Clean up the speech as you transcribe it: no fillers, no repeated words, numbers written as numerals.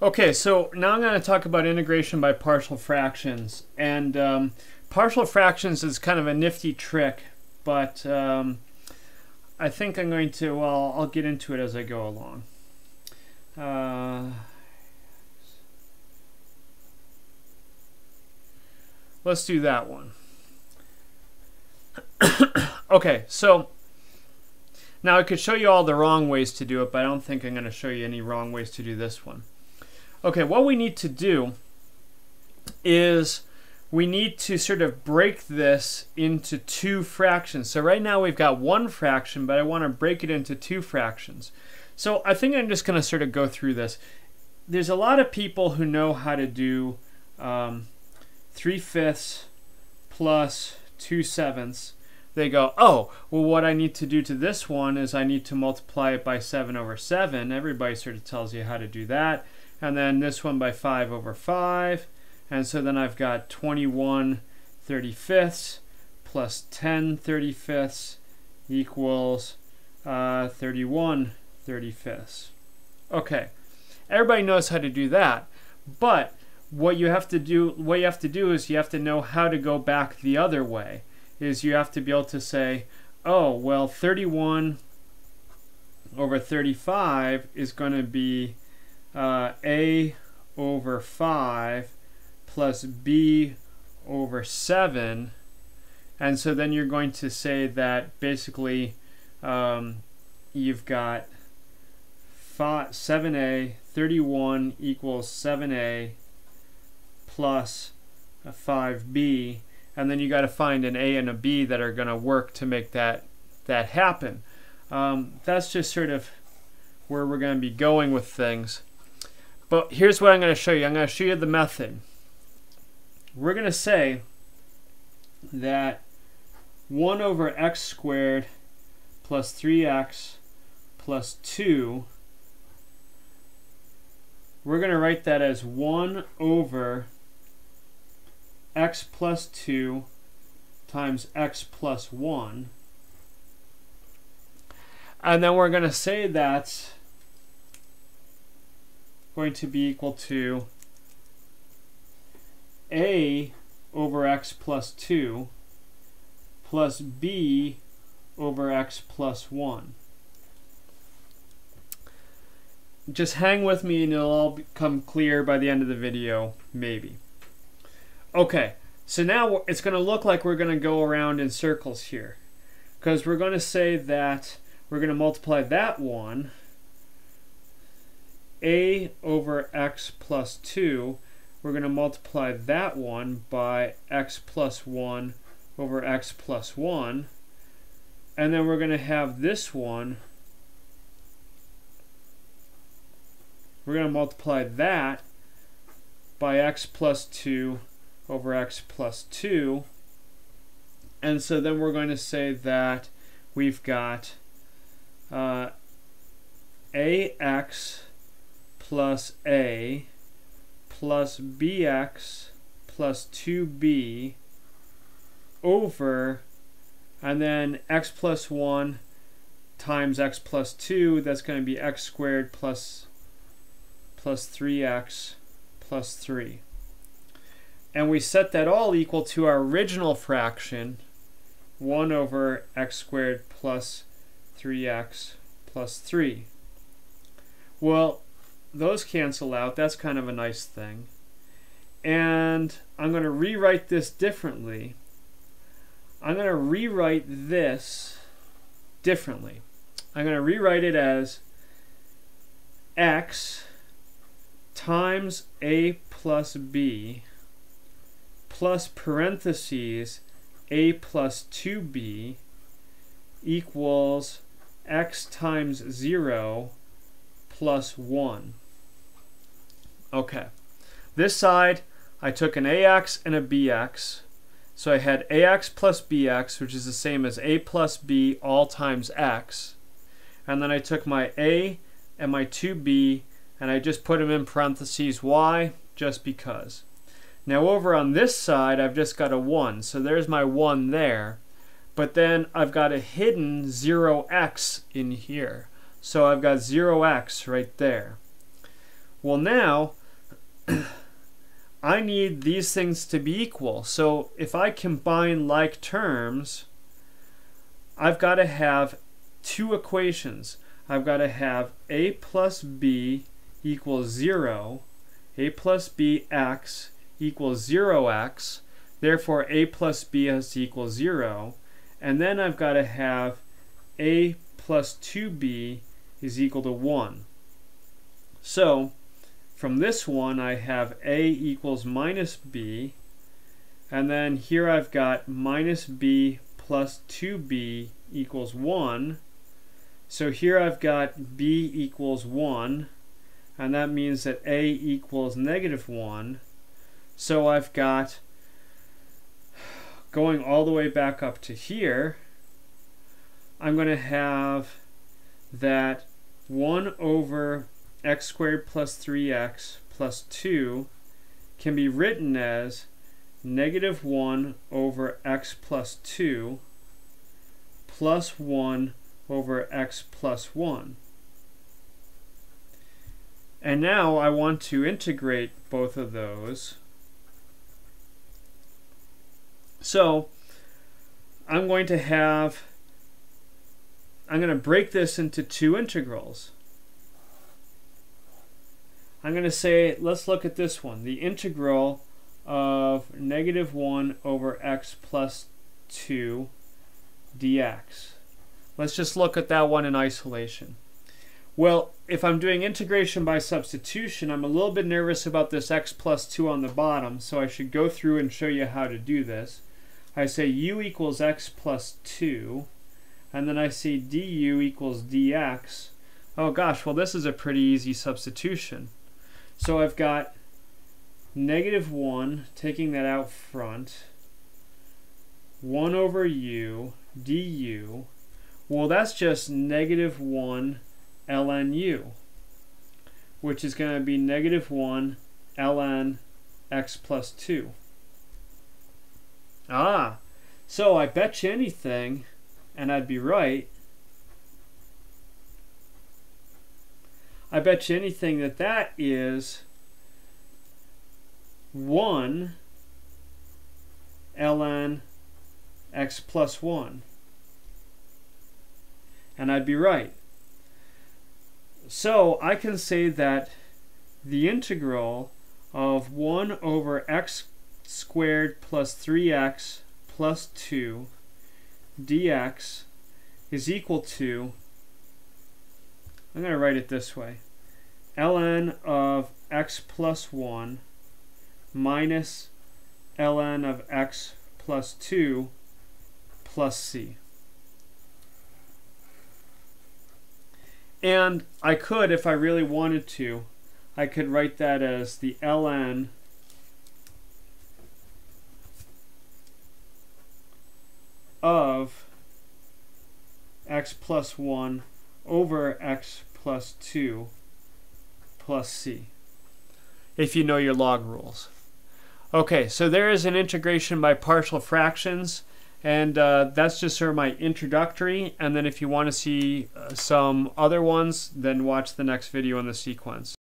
Okay, so now I'm going to talk about integration by partial fractions. And partial fractions is kind of a nifty trick, but I think I'm going to, well, I'll get into it as I go along. Let's do that one. Okay, so now I could show you all the wrong ways to do it, but I don't think I'm going to show you any wrong ways to do this one. Okay, what we need to do is we need to sort of break this into two fractions. So right now we've got one fraction, but I want to break it into two fractions. So I think I'm just going to sort of go through this. There's a lot of people who know how to do 3/5 plus 2/7. They go, oh, well, what I need to do to this one is I need to multiply it by 7/7. Everybody sort of tells you how to do that. And then this one by 5/5. And so then I've got 21/35 plus 10/35 equals 31/35. Okay, everybody knows how to do that, but what you have to do is you have to know how to go back the other way. Is you have to be able to say, oh, well, 31/35 is going to be a/5 plus b/7, and so then you're going to say that basically you've got 7a, 31 equals 7a plus 5b, and then you got to find an a and a b that are going to work to make that happen. That's just sort of where we're going to be going with things. But here's what I'm going to show you. I'm going to show you the method. We're going to say that 1 over x squared plus 3x plus 2, we're going to write that as 1 over x plus 2 times x plus 1. And then we're going to say that's going to be equal to a over x plus 2 plus b over x plus 1. Just hang with me and it'll all become clear by the end of the video, maybe. Okay, so now it's going to look like we're going to go around in circles here, because we're going to say that we're going to multiply that one, a over x plus 2, we're going to multiply that one by x plus 1 over x plus 1, and then we're going to have this one, we're going to multiply that by x plus 2 over x plus 2, and so then we're going to say that we've got ax plus a plus bx plus 2b over, and then x plus 1 times x plus 2, that's going to be x squared plus 3x plus 3. And we set that all equal to our original fraction, 1 over x squared plus 3x plus 3. Well, those cancel out. That's kind of a nice thing. And I'm going to rewrite this differently. I'm going to rewrite this differently. I'm going to rewrite it as x times a plus b plus parentheses a plus 2b equals x times 0 plus 1. Okay, this side I took an ax and a bx, so I had ax plus bx, which is the same as a plus b all times x, and then I took my a and my 2b and I just put them in parentheses. Why? Just because. Now over on this side I've just got a 1, so there's my 1 there, but then I've got a hidden 0x in here, so I've got 0x right there. Well, now I need these things to be equal. So if I combine like terms, I've got to have two equations. I've got to have a plus b equals 0, a plus bx equals 0x, therefore a plus b has to equal 0, and then I've got to have a plus 2b is equal to 1. So from this one I have a equals minus b, and then here I've got minus b plus 2b equals 1. So here I've got b equals 1, and that means that a equals negative 1. So I've got, going all the way back up to here, I'm going to have that 1 over x squared plus 3x plus 2 can be written as negative 1 over x plus 2 plus 1 over x plus 1. And now I want to integrate both of those. So I'm going to break this into two integrals. I'm going to say, let's look at this one, the integral of negative 1 over x plus 2 dx. Let's just look at that one in isolation. Well, if I'm doing integration by substitution, I'm a little bit nervous about this x plus 2 on the bottom, so I should go through and show you how to do this. I say u equals x plus 2, and then I say du equals dx. Oh gosh, well this is a pretty easy substitution. So I've got negative 1, taking that out front, 1 over u du. Well, that's just negative 1 ln u, which is going to be negative 1 ln x plus 2. So I bet you anything, and I'd be right, I bet you anything that that is 1 ln x plus 1. And I'd be right. So I can say that the integral of 1 over x squared plus 3x plus 2 dx is equal to, I'm going to write it this way, ln of x plus 1 minus ln of x plus 2 plus c. And I could, if I really wanted to, I could write that as the ln of x plus 1 over x plus 2 plus c, if you know your log rules. Okay, so there is an integration by partial fractions, and that's just sort of my introductory, and then if you want to see some other ones, then watch the next video in the sequence.